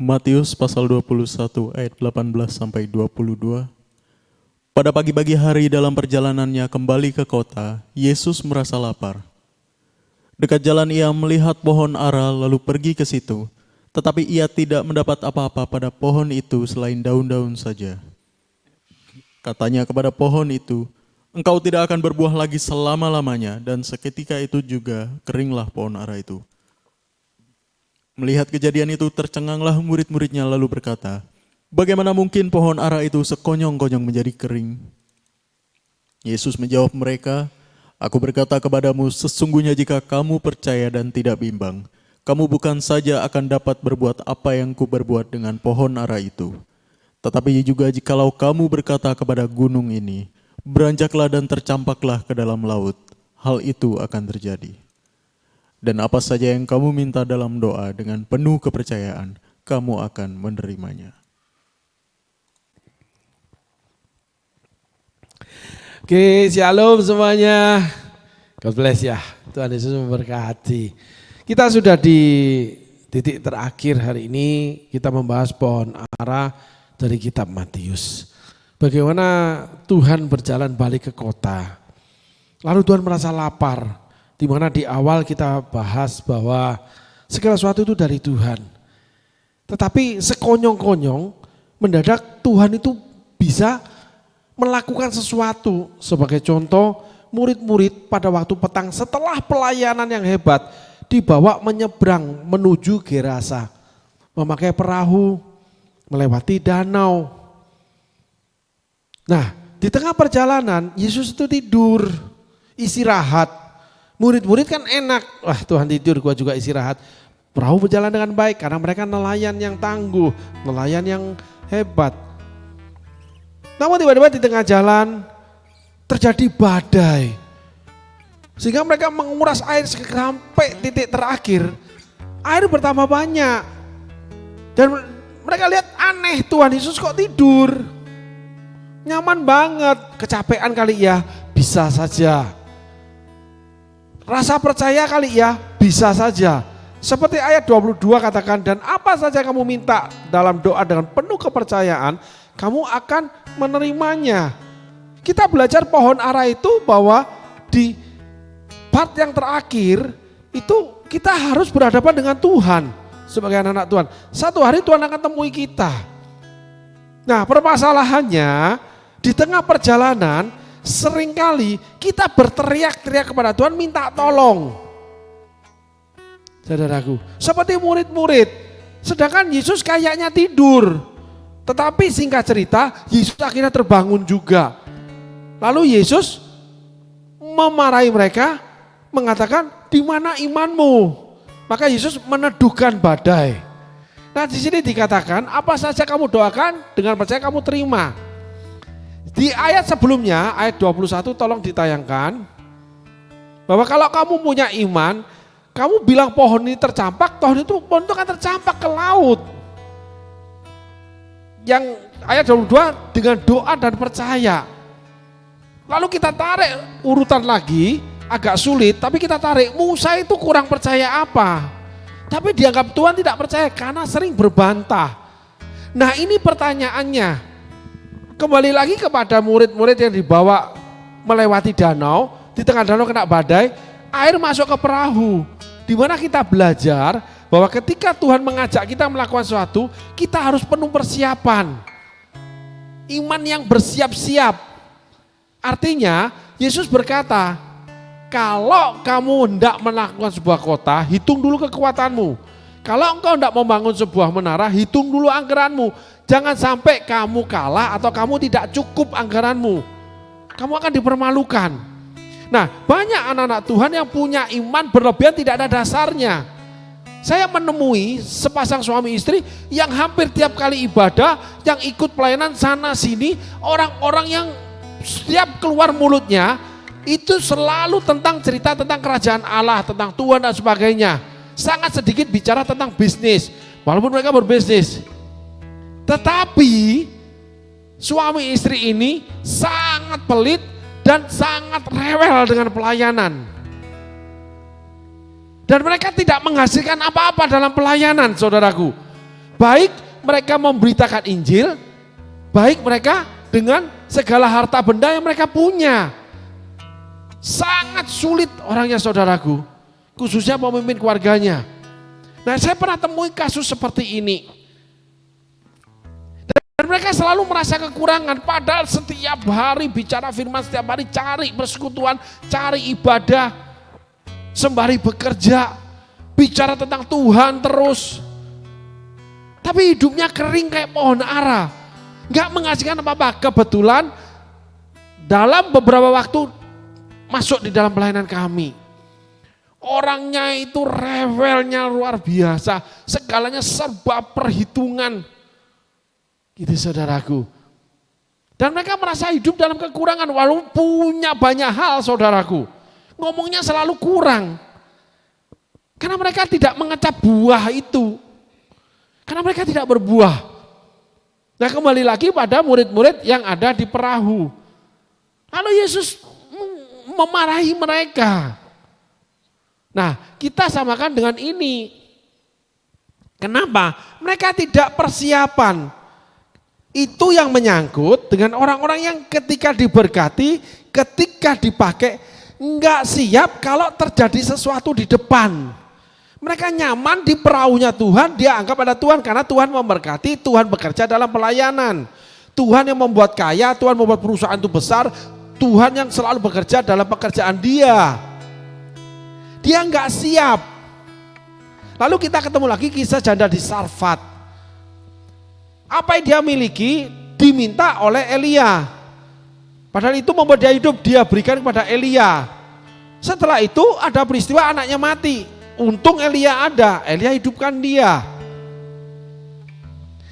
Matius pasal 21 ayat 18 sampai 22. Pada pagi-pagi hari dalam perjalanannya kembali ke kota, Yesus merasa lapar. Dekat jalan ia melihat pohon ara lalu pergi ke situ, tetapi ia tidak mendapat apa-apa pada pohon itu selain daun-daun saja. Katanya kepada pohon itu, "Engkau tidak akan berbuah lagi selama-lamanya," dan seketika itu juga keringlah pohon ara itu. Melihat kejadian itu tercenganglah murid-muridnya lalu berkata, "Bagaimana mungkin pohon ara itu sekonyong-konyong menjadi kering?" Yesus menjawab mereka, "Aku berkata kepadamu, sesungguhnya jika kamu percaya dan tidak bimbang, kamu bukan saja akan dapat berbuat apa yang kuberbuat dengan pohon ara itu, tetapi juga jikalau kamu berkata kepada gunung ini, beranjaklah dan tercampaklah ke dalam laut, hal itu akan terjadi. Dan apa saja yang kamu minta dalam doa dengan penuh kepercayaan, kamu akan menerimanya." Oke, shalom semuanya. God bless ya. Tuhan Yesus memberkati. Kita sudah di titik terakhir hari ini. Kita membahas pohon ara dari kitab Matius. Bagaimana Tuhan berjalan balik ke kota. Lalu Tuhan merasa lapar. Di mana di awal kita bahas bahwa segala sesuatu itu dari Tuhan. Tetapi sekonyong-konyong mendadak Tuhan itu bisa melakukan sesuatu. Sebagai contoh, murid-murid pada waktu petang setelah pelayanan yang hebat dibawa menyeberang menuju Gerasa. Memakai perahu, melewati danau. Nah, di tengah perjalanan Yesus itu tidur, istirahat. Murid-murid kan enak, wah Tuhan tidur, gua juga istirahat. Perahu berjalan dengan baik karena mereka nelayan yang tangguh, nelayan yang hebat. Namun tiba-tiba di tengah jalan terjadi badai. Sehingga mereka menguras air sampai titik terakhir. Air bertambah banyak. Dan mereka lihat aneh, Tuhan Yesus kok tidur. Nyaman banget, kecapean kali ya, bisa saja. Rasa percaya kali ya, bisa saja. Seperti ayat 22 katakan, dan apa saja kamu minta dalam doa dengan penuh kepercayaan, kamu akan menerimanya. Kita belajar pohon ara itu bahwa di part yang terakhir itu kita harus berhadapan dengan Tuhan sebagai anak-anak Tuhan. Satu hari Tuhan akan temui kita. Nah, permasalahannya di tengah perjalanan seringkali kita berteriak-teriak kepada Tuhan minta tolong. Saudaraku, seperti murid-murid, sedangkan Yesus kayaknya tidur. Tetapi singkat cerita, Yesus akhirnya terbangun juga. Lalu Yesus memarahi mereka, mengatakan, "Di mana imanmu?" Maka Yesus meneduhkan badai. Nah, di sini dikatakan, apa saja kamu doakan dengan percaya kamu terima. Di ayat sebelumnya, ayat 21 tolong ditayangkan. Bahwa kalau kamu punya iman, kamu bilang pohon ini tercampak, pohon itu akan tercampak ke laut. Yang ayat 22 dengan doa dan percaya. Lalu kita tarik urutan lagi, agak sulit, tapi kita tarik Musa itu kurang percaya apa? Tapi dianggap Tuhan tidak percaya karena sering berbantah. Nah, ini pertanyaannya. Kembali lagi kepada murid-murid yang dibawa melewati danau, di tengah danau kena badai, air masuk ke perahu. Di mana kita belajar bahwa ketika Tuhan mengajak kita melakukan sesuatu, kita harus penuh persiapan. Iman yang bersiap-siap. Artinya, Yesus berkata, kalau kamu hendak melakukan sebuah kota, hitung dulu kekuatanmu. Kalau engkau hendak membangun sebuah menara, hitung dulu anggaranmu. Jangan sampai kamu kalah atau kamu tidak cukup anggaranmu. Kamu akan dipermalukan. Nah, banyak anak-anak Tuhan yang punya iman berlebihan tidak ada dasarnya. Saya menemui sepasang suami istri yang hampir tiap kali ibadah, yang ikut pelayanan sana sini, orang-orang yang setiap keluar mulutnya itu selalu tentang cerita tentang kerajaan Allah, tentang Tuhan dan sebagainya. Sangat sedikit bicara tentang bisnis, walaupun mereka berbisnis. Tetapi suami istri ini sangat pelit dan sangat rewel dengan pelayanan. Dan mereka tidak menghasilkan apa-apa dalam pelayanan, saudaraku. Baik mereka memberitakan Injil, baik mereka dengan segala harta benda yang mereka punya. Sangat sulit orangnya saudaraku, khususnya pemimpin keluarganya. Nah, saya pernah temui kasus seperti ini. Dan mereka selalu merasa kekurangan, padahal setiap hari bicara firman, setiap hari cari persekutuan, cari ibadah, sembari bekerja, bicara tentang Tuhan terus. Tapi hidupnya kering kayak pohon ara, gak menghasilkan apa-apa. Kebetulan dalam beberapa waktu masuk di dalam pelayanan kami. Orangnya itu rewelnya luar biasa, segalanya serba perhitungan. Gitu saudaraku. Dan mereka merasa hidup dalam kekurangan walaupun punya banyak hal saudaraku. Ngomongnya selalu kurang. Karena mereka tidak mengecap buah itu. Karena mereka tidak berbuah. Nah, kembali lagi pada murid-murid yang ada di perahu. Lalu Yesus memarahi mereka. Nah, kita samakan dengan ini. Kenapa? Mereka tidak persiapan. Itu yang menyangkut dengan orang-orang yang ketika diberkati, ketika dipakai, enggak siap kalau terjadi sesuatu di depan. Mereka nyaman di perahunya Tuhan, dia anggap ada Tuhan karena Tuhan memberkati, Tuhan bekerja dalam pelayanan. Tuhan yang membuat kaya, Tuhan membuat perusahaan itu besar, Tuhan yang selalu bekerja dalam pekerjaan dia. Dia enggak siap. Lalu kita ketemu lagi kisah janda di Sarfat. Apa yang dia miliki diminta oleh Elia. Padahal itu membuat dia hidup, dia berikan kepada Elia. Setelah itu ada peristiwa anaknya mati. Untung Elia ada, Elia hidupkan dia.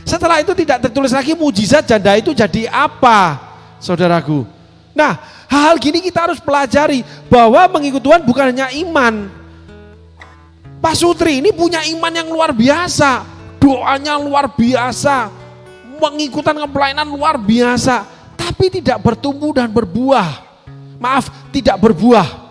Setelah itu tidak tertulis lagi mujizat janda itu jadi apa, saudaraku. Nah, hal gini kita harus pelajari bahwa mengikut Tuhan bukan hanya iman. Pak Sutri ini punya iman yang luar biasa, doanya luar biasa, mengikutan pelayanan luar biasa, tapi tidak bertumbuh dan berbuah. Maaf, tidak berbuah.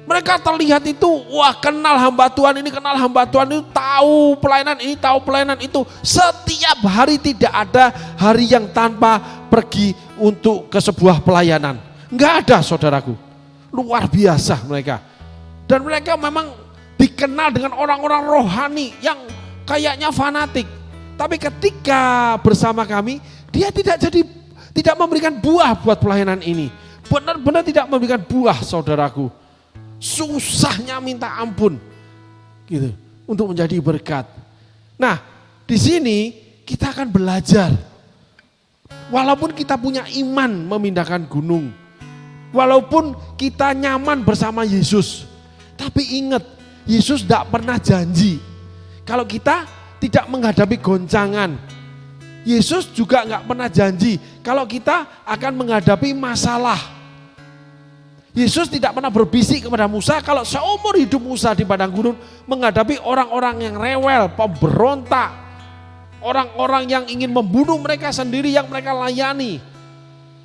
Mereka terlihat itu, wah kenal hamba Tuhan ini, kenal hamba Tuhan itu, tahu pelayanan ini, tahu pelayanan itu. Setiap hari tidak ada hari yang tanpa pergi untuk ke sebuah pelayanan. Enggak ada saudaraku. Luar biasa mereka. Dan mereka memang dikenal dengan orang-orang rohani yang kayaknya fanatik. Tapi ketika bersama kami, dia tidak memberikan buah buat pelayanan ini. Benar-benar tidak memberikan buah saudaraku. Susahnya minta ampun gitu untuk menjadi berkat. Nah, di sini kita akan belajar. Walaupun kita punya iman memindahkan gunung, walaupun kita nyaman bersama Yesus, tapi ingat, Yesus tidak pernah janji kalau kita tidak menghadapi goncangan. Yesus juga nggak pernah janji kalau kita akan menghadapi masalah. Yesus tidak pernah berbisik kepada Musa kalau seumur hidup Musa di padang gurun menghadapi orang-orang yang rewel, pemberontak, orang-orang yang ingin membunuh mereka sendiri yang mereka layani.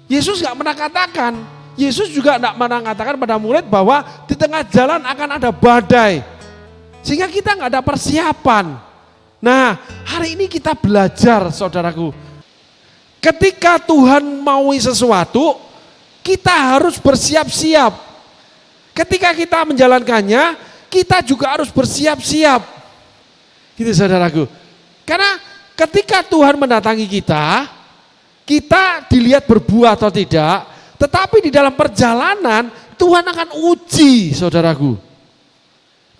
Yesus gak pernah katakan, Yesus juga gak pernah katakan pada murid bahwa di tengah jalan akan ada badai. Sehingga kita gak ada persiapan. Nah, hari ini kita belajar saudaraku. Ketika Tuhan maui sesuatu, kita harus bersiap-siap. Ketika kita menjalankannya, kita juga harus bersiap-siap. Gitu saudaraku. Karena ketika Tuhan mendatangi kita, kita dilihat berbuah atau tidak, tetapi di dalam perjalanan Tuhan akan uji saudaraku.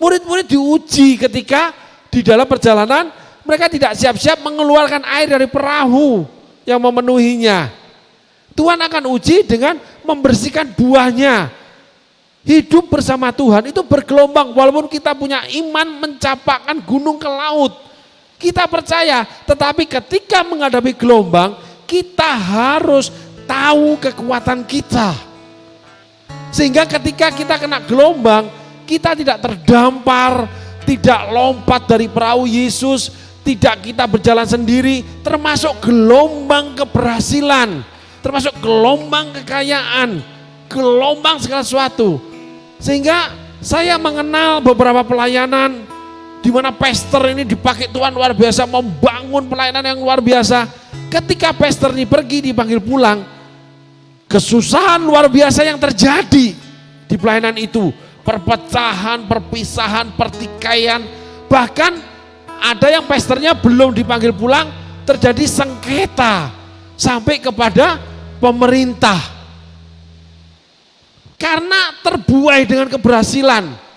Murid-murid diuji ketika di dalam perjalanan mereka tidak siap-siap mengeluarkan air dari perahu yang memenuhinya. Tuhan akan uji dengan membersihkan buahnya. Hidup bersama Tuhan itu bergelombang. Walaupun kita punya iman mencapakkan gunung ke laut, kita percaya. Tetapi ketika menghadapi gelombang, kita harus tahu kekuatan kita. Sehingga ketika kita kena gelombang, kita tidak terdampar, tidak lompat dari perahu Yesus, tidak kita berjalan sendiri, termasuk gelombang keberhasilan, termasuk gelombang kekayaan, gelombang segala sesuatu. Sehingga saya mengenal beberapa pelayanan di mana pastor ini dipakai Tuhan luar biasa, membangun pelayanan yang luar biasa. Ketika pastor ini pergi dipanggil pulang, kesusahan luar biasa yang terjadi di pelayanan itu. Perpecahan, perpisahan, pertikaian, bahkan ada yang pastornya belum dipanggil pulang, terjadi sengketa sampai kepada pemerintah. Karena terbuai dengan keberhasilan.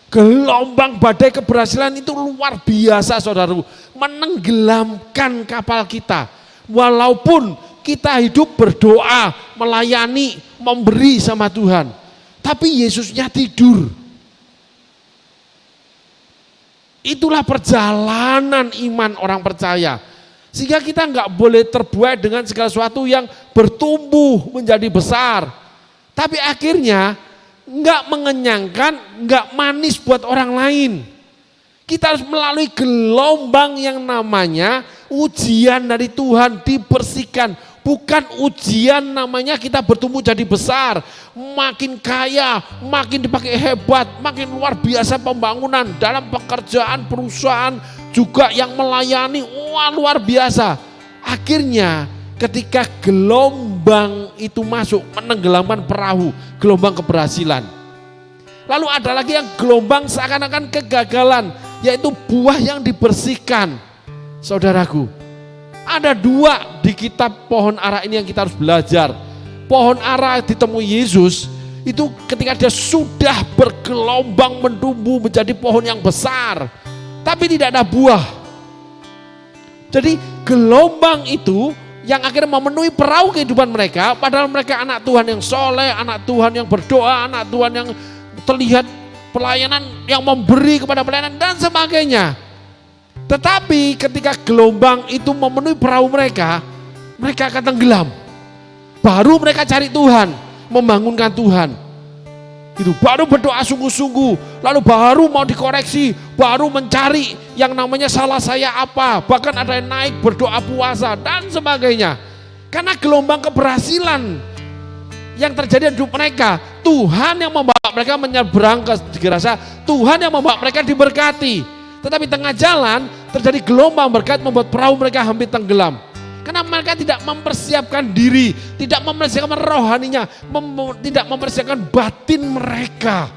Gelombang badai keberhasilan itu luar biasa saudaraku, menenggelamkan kapal kita. Walaupun kita hidup berdoa, melayani, memberi sama Tuhan, tapi Yesusnya tidur. Itulah perjalanan iman orang percaya. Sehingga kita nggak boleh terbuai dengan segala sesuatu yang bertumbuh menjadi besar. Tapi akhirnya nggak mengenyangkan, nggak manis buat orang lain. Kita harus melalui gelombang yang namanya ujian dari Tuhan, dibersihkan. Bukan ujian namanya kita bertumbuh jadi besar, makin kaya, makin dipakai hebat, makin luar biasa pembangunan dalam pekerjaan, perusahaan, juga yang melayani, wah luar biasa. Akhirnya ketika gelombang itu masuk menenggelamkan perahu, gelombang keberhasilan. Lalu ada lagi yang gelombang seakan-akan kegagalan, yaitu buah yang dibersihkan. Saudaraku, ada dua di kitab pohon ara ini yang kita harus belajar. Pohon ara ditemui Yesus, itu ketika dia sudah bergelombang mentumbuh menjadi pohon yang besar, tapi tidak ada buah. Jadi gelombang itu yang akhirnya memenuhi perahu kehidupan mereka, padahal mereka anak Tuhan yang soleh, anak Tuhan yang berdoa, anak Tuhan yang terlihat pelayanan, yang memberi kepada pelayanan dan sebagainya. Tetapi ketika gelombang itu memenuhi perahu mereka, mereka akan tenggelam. Baru mereka cari Tuhan, membangunkan Tuhan. Itu baru berdoa sungguh-sungguh, lalu baru mau dikoreksi, baru mencari yang namanya salah saya apa, bahkan ada yang naik berdoa puasa dan sebagainya. Karena gelombang keberhasilan yang terjadi di hidup mereka, Tuhan yang membawa mereka menyeberang ke Gerasa, Tuhan yang membawa mereka diberkati. Tetapi tengah jalan terjadi gelombang berkat membuat perahu mereka hampir tenggelam. Karena mereka tidak mempersiapkan diri, tidak mempersiapkan rohaninya, tidak mempersiapkan batin mereka.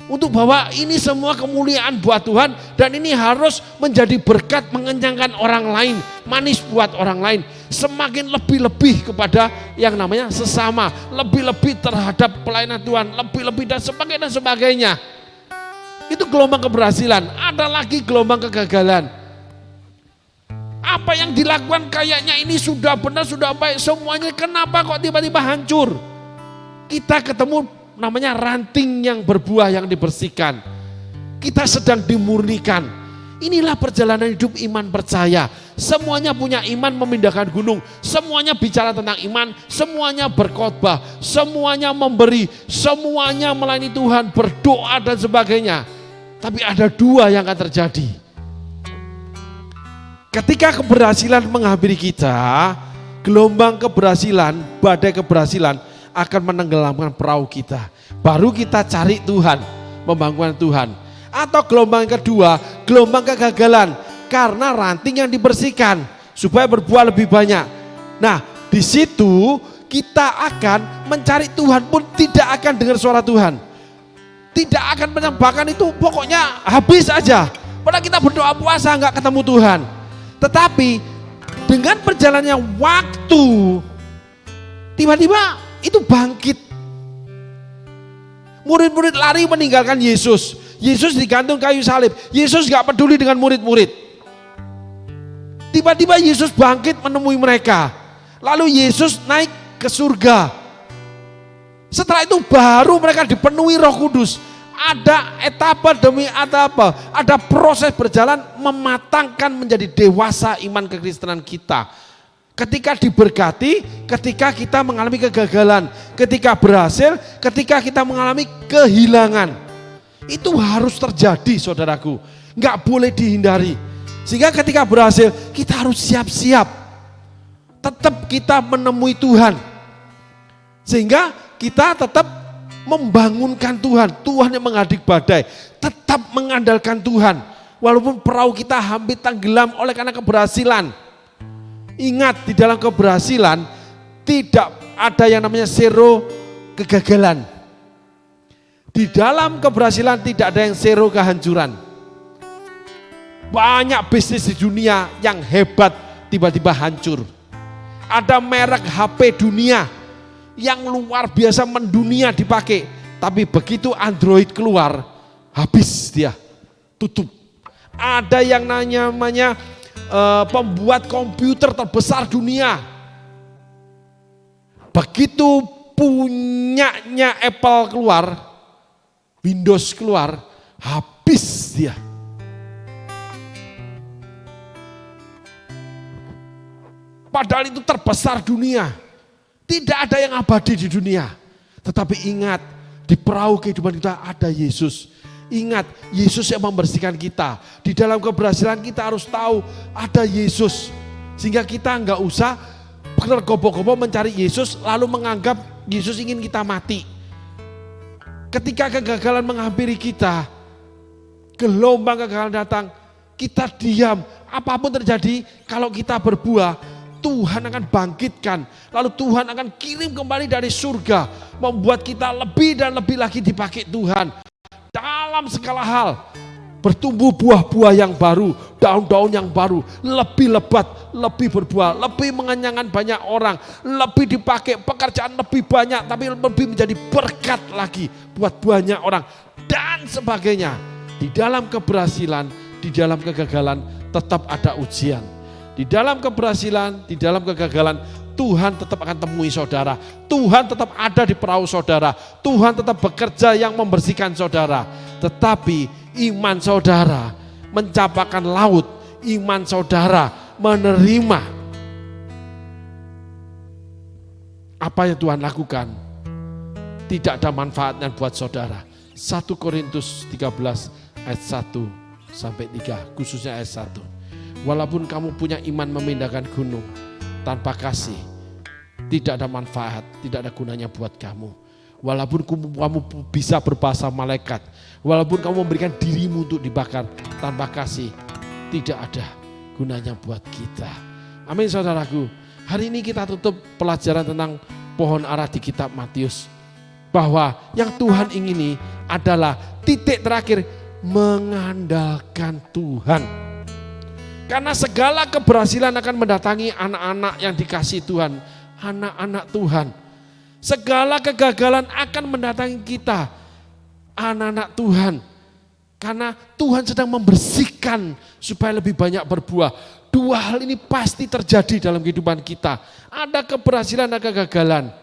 Untuk bahwa ini semua kemuliaan buat Tuhan dan ini harus menjadi berkat mengenyangkan orang lain, manis buat orang lain. Semakin lebih-lebih kepada yang namanya sesama, lebih-lebih terhadap pelayanan Tuhan, lebih-lebih dan sebagainya. Itu gelombang keberhasilan. Ada lagi gelombang kegagalan. Apa yang dilakukan kayaknya ini sudah benar, sudah baik semuanya, kenapa kok tiba-tiba hancur? Kita ketemu namanya ranting yang berbuah yang dibersihkan. Kita sedang dimurnikan. Inilah perjalanan hidup iman percaya. Semuanya punya iman memindahkan gunung. Semuanya bicara tentang iman. Semuanya berkhotbah. Semuanya memberi. Semuanya melayani Tuhan, berdoa dan sebagainya. Tapi ada dua yang akan terjadi. Ketika keberhasilan menghampiri kita, gelombang keberhasilan, badai keberhasilan akan menenggelamkan perahu kita. Baru kita cari Tuhan, membangunkan Tuhan. Atau gelombang kedua, gelombang kegagalan, karena ranting yang dibersihkan supaya berbuah lebih banyak. Nah, di situ kita akan mencari Tuhan pun tidak akan dengar suara Tuhan. Tidak akan menyembahkan itu, pokoknya habis aja. Padahal kita berdoa puasa nggak ketemu Tuhan. Tetapi dengan perjalannya waktu, tiba-tiba itu bangkit. Murid-murid lari meninggalkan Yesus. Yesus digantung kayu salib. Yesus gak peduli dengan murid-murid. Tiba-tiba Yesus bangkit menemui mereka. Lalu Yesus naik ke surga. Setelah itu baru mereka dipenuhi Roh Kudus. Ada etapa demi etapa, ada proses berjalan mematangkan menjadi dewasa iman kekristenan kita. Ketika diberkati, ketika kita mengalami kegagalan, ketika berhasil, ketika kita mengalami kehilangan. Itu harus terjadi saudaraku, nggak boleh dihindari. Sehingga ketika berhasil, kita harus siap-siap. Tetap kita menemui Tuhan. Sehingga kita tetap membangunkan Tuhan, Tuhan yang menghadik badai, tetap mengandalkan Tuhan, walaupun perahu kita hampir tenggelam oleh karena keberhasilan. Ingat, di dalam keberhasilan tidak ada yang namanya zero kegagalan. Di dalam keberhasilan tidak ada yang zero kehancuran. Banyak bisnis di dunia yang hebat tiba-tiba hancur. Ada merek HP dunia yang luar biasa mendunia dipakai, tapi begitu Android keluar, habis dia, tutup. Ada yang namanya pembuat komputer terbesar dunia. Begitu punyanya Apple keluar, Windows keluar, habis dia. Padahal itu terbesar dunia. Tidak ada yang abadi di dunia. Tetapi ingat, di perahu kehidupan kita ada Yesus. Ingat, Yesus yang membersihkan kita. Di dalam keberhasilan kita harus tahu ada Yesus. Sehingga kita enggak usah tergopoh-gopoh mencari Yesus lalu menganggap Yesus ingin kita mati. Ketika kegagalan menghampiri kita, gelombang kegagalan datang, kita diam. Apapun terjadi, kalau kita berbuah, Tuhan akan bangkitkan. Lalu Tuhan akan kirim kembali dari surga, membuat kita lebih dan lebih lagi dipakai Tuhan. Dalam segala hal, bertumbuh buah-buah yang baru, daun-daun yang baru, lebih lebat, lebih berbuah, lebih mengenyangkan banyak orang, lebih dipakai, pekerjaan lebih banyak, tapi lebih menjadi berkat lagi buat banyak orang, dan sebagainya. Di dalam keberhasilan, di dalam kegagalan, tetap ada ujian. Di dalam keberhasilan, di dalam kegagalan, Tuhan tetap akan temui saudara. Tuhan tetap ada di perahu saudara. Tuhan tetap bekerja yang membersihkan saudara. Tetapi iman saudara mencapakan laut. Iman saudara menerima apa yang Tuhan lakukan. Tidak ada manfaatnya buat saudara. 1 Korintus 13 ayat 1 sampai 3, khususnya ayat 1. Walaupun kamu punya iman memindahkan gunung, tanpa kasih tidak ada manfaat, tidak ada gunanya buat kamu. Walaupun kamu bisa berbahasa malaikat, walaupun kamu memberikan dirimu untuk dibakar, tanpa kasih tidak ada gunanya buat kita. Amin saudaraku. Hari ini kita tutup pelajaran tentang pohon ara di kitab Matius, bahwa yang Tuhan ingini adalah titik terakhir, mengandalkan Tuhan. Karena segala keberhasilan akan mendatangi anak-anak yang dikasihi Tuhan, anak-anak Tuhan. Segala kegagalan akan mendatangi kita, anak-anak Tuhan. Karena Tuhan sedang membersihkan supaya lebih banyak berbuah. Dua hal ini pasti terjadi dalam kehidupan kita. Ada keberhasilan, ada kegagalan.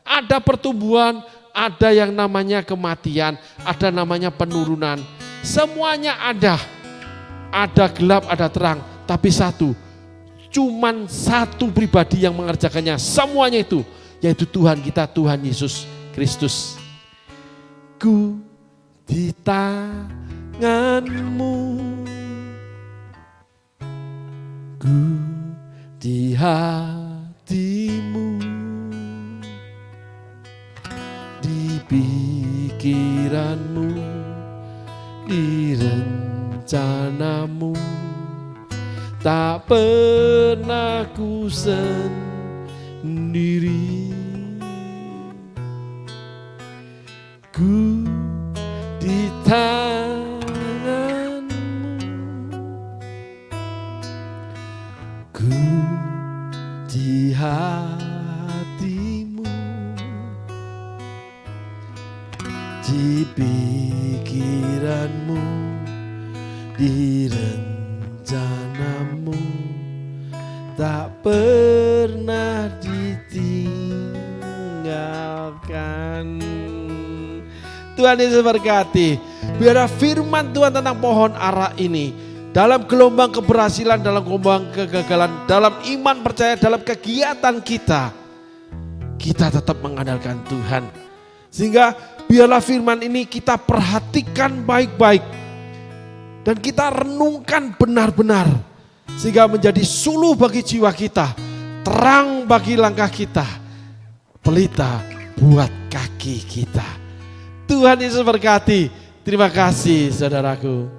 Ada pertumbuhan, ada yang namanya kematian, ada namanya penurunan. Semuanya ada. Ada gelap, ada terang. Tapi cuman satu pribadi yang mengerjakannya semuanya itu, yaitu Tuhan kita, Tuhan Yesus Kristus. Ku di tangan-Mu, ku di hati-Mu, di pikiran-Mu, di rencana-Mu. Tak pernah ku sendiri, ku di tangan-Mu, ku di hati-Mu, di pikiran-Mu, di rencana-Mu, tak pernah ditinggalkan. Tuhan Yesus berkati. Biar firman Tuhan tentang pohon ara ini, dalam gelombang keberhasilan, dalam gelombang kegagalan, dalam iman percaya, dalam kegiatan kita tetap mengandalkan Tuhan. Sehingga biarlah firman ini kita perhatikan baik-baik dan kita renungkan benar-benar, sehingga menjadi suluh bagi jiwa kita, terang bagi langkah kita, pelita buat kaki kita. Tuhan Yesus berkati. Terima kasih saudaraku.